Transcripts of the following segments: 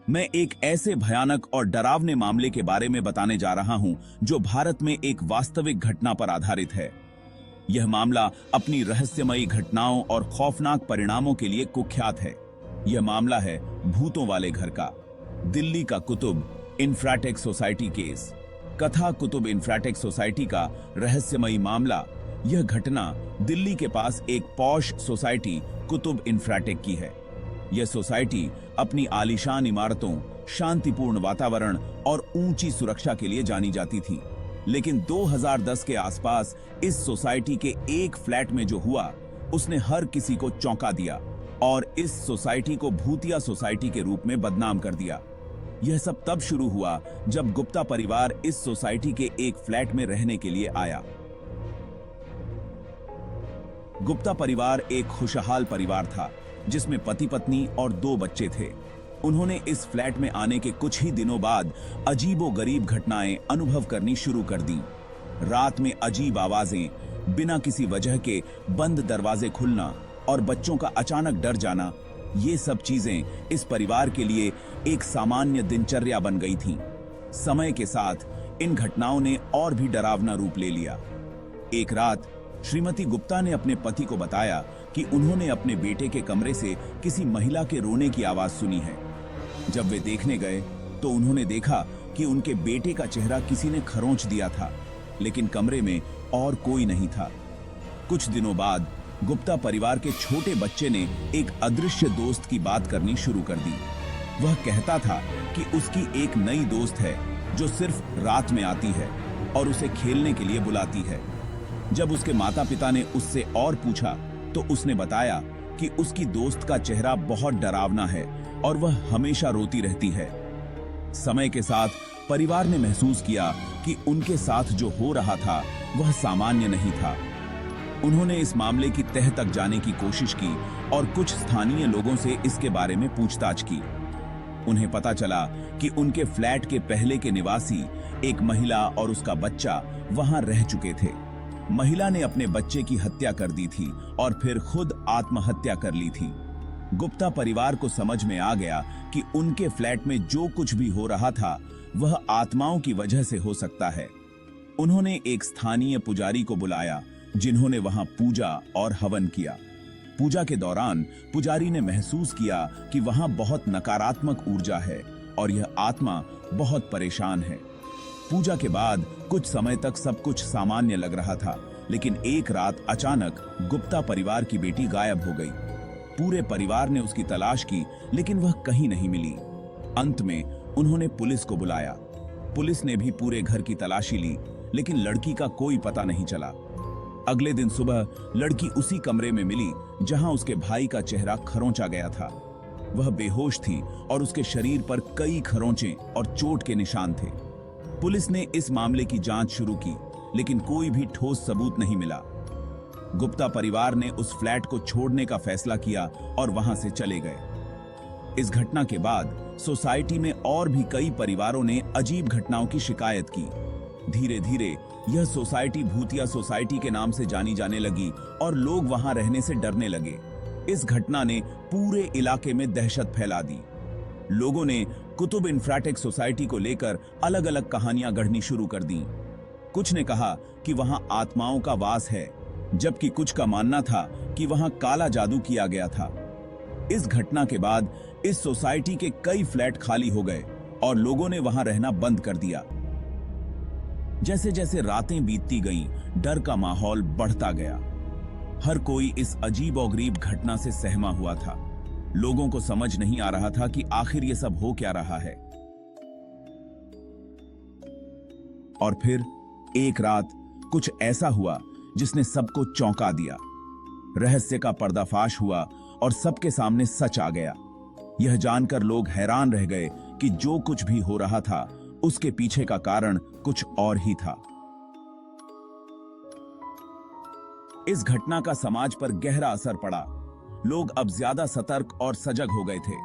मैं एक ऐसे भयानक और डरावने मामले के बारे में बताने जा रहा हूं जो भारत में एक वास्तविक घटना पर आधारित है। यह मामला अपनी रहस्यमयी घटनाओं और खौफनाक परिणामों के लिए कुख्यात है। यह मामला है भूतों वाले घर का। दिल्ली का कुतुब इंफ्राटेक सोसाइटी केस। कथा कुतुब इंफ्राटेक सोसाइटी का रहस्यमयी मामला। यह घटना दिल्ली के पास एक पॉश सोसाइटी कुतुब इंफ्राटेक की है। यह सोसाइटी अपनी आलीशान इमारतों, शांतिपूर्ण वातावरण और ऊंची सुरक्षा के लिए जानी जाती थी। लेकिन 2010 के आसपास इस सोसाइटी के एक फ्लैट में जो हुआ, उसने हर किसी को चौंका दिया और इस सोसाइटी को भूतिया सोसाइटी के रूप में बदनाम कर दिया। यह सब तब शुरू हुआ जब गुप्ता परिवार इस सोसाइटी के एक फ्लैट में रहने के लिए आया। गुप्ता परिवार एक खुशहाल परिवार था जिसमें पति पत्नी और 2 बच्चे थे। उन्होंने इस फ्लैट में आने के कुछ ही दिनों बाद अजीबोगरीब घटनाएं अनुभव करनी शुरू कर दी। रात में अजीब आवाजें, बिना किसी वजह के बंद दरवाजे खुलना और बच्चों का अचानक डर जाना, ये सब चीजें इस परिवार के लिए एक सामान्य दिनचर्या बन गई थीं। समय के साथ इन घटनाओं ने और भी डरावना रूप ले लिया। एक रात श्रीमती गुप्ता ने अपने पति को बताया कि उन्होंने अपने बेटे के कमरे से किसी महिला के रोने की आवाज सुनी है। जब वे देखने गए तो उन्होंने देखा कि उनके बेटे का चेहरा किसी ने खरोंच दिया था, लेकिन कमरे में और कोई नहीं था। कुछ दिनों बाद गुप्ता परिवार के छोटे बच्चे ने एक अदृश्य दोस्त की बात करनी शुरू कर दी। वह कहता था कि उसकी एक नई दोस्त है जो सिर्फ रात में आती है और उसे खेलने के लिए बुलाती है। जब उसके माता पिता ने उससे और पूछा तो उसने बताया कि उसकी दोस्त का चेहरा बहुत डरावना है और वह हमेशा रोती रहती है। समय के साथ परिवार ने महसूस किया कि उनके साथ जो हो रहा था वह सामान्य नहीं था। उन्होंने इस मामले की तह तक जाने की कोशिश की और कुछ स्थानीय लोगों से इसके बारे में पूछताछ की। उन्हें पता चला कि उनके फ्लैट के पहले के निवासी, एक महिला और उसका बच्चा, वहां रह चुके थे। महिला ने अपने बच्चे की हत्या कर दी थी और फिर खुद आत्महत्या कर ली थी। गुप्ता परिवार को समझ में आ गया कि उनके फ्लैट में जो कुछ भी हो रहा था वह आत्माओं की वजह से हो सकता है। उन्होंने एक स्थानीय पुजारी को बुलाया जिन्होंने वहां पूजा और हवन किया। पूजा के दौरान पुजारी ने महसूस किया कि वहां बहुत नकारात्मक ऊर्जा है और यह आत्मा बहुत परेशान है। पूजा के बाद कुछ समय तक सब कुछ सामान्य लग रहा था, लेकिन एक रात अचानक गुप्ता परिवार की बेटी गायब हो गई। पूरे परिवार ने उसकी तलाश की, लेकिन वह कहीं नहीं मिली। अंत में उन्होंने पुलिस को बुलाया। पुलिस ने भी पूरे घर की तलाशी ली, लेकिन लड़की का कोई पता नहीं चला। अगले दिन सुबह लड़की उसी कमरे में मिली जहां उसके भाई का चेहरा खरोंचा गया था। वह बेहोश थी और उसके शरीर पर कई खरोंचे और चोट के निशान थे। पुलिस ने इस मामले की जांच शुरू की, लेकिन कोई भी ठोस सबूत नहीं मिला। गुप्ता परिवार ने उस फ्लैट को छोड़ने का फैसला किया और वहां से चले गए। इस घटना के बाद सोसाइटी में और भी कई परिवारों ने अजीब घटनाओं की शिकायत की। धीरे धीरे यह सोसाइटी भूतिया सोसाइटी के नाम से जानी जाने लगी और लोग वहां रहने से डरने लगे। इस घटना ने पूरे इलाके में दहशत फैला दी। लोगों ने कुतुब इंफ्राटेक सोसाइटी को लेकर अलग अलग कहानियां गढ़नी शुरू कर दी। कुछ ने कहा कि वहां आत्माओं का वास है, जबकि कुछ का मानना था कि वहां काला जादू किया गया था। इस घटना के बाद इस सोसाइटी के कई फ्लैट खाली हो गए और लोगों ने वहां रहना बंद कर दिया। जैसे जैसे रातें बीतती गईं, डर का माहौल बढ़ता गया। हर कोई इस अजीबोगरीब घटना से सहमा हुआ था। लोगों को समझ नहीं आ रहा था कि आखिर ये सब हो क्या रहा है। और फिर एक रात कुछ ऐसा हुआ जिसने सबको चौंका दिया। रहस्य का पर्दाफाश हुआ और सबके सामने सच आ गया। यह जानकर लोग हैरान रह गए कि जो कुछ भी हो रहा था उसके पीछे का कारण कुछ और ही था। इस घटना का समाज पर गहरा असर पड़ा। लोग अब ज्यादा सतर्क और सजग हो गए थे।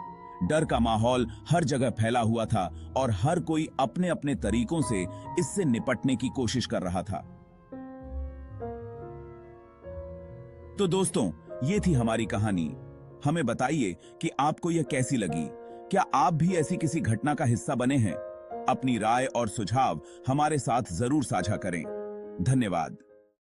डर का माहौल हर जगह फैला हुआ था और हर कोई अपने अपने तरीकों से इससे निपटने की कोशिश कर रहा था। तो दोस्तों, ये थी हमारी कहानी। हमें बताइए कि आपको यह कैसी लगी। क्या आप भी ऐसी किसी घटना का हिस्सा बने हैं? अपनी राय और सुझाव हमारे साथ जरूर साझा करें। धन्यवाद।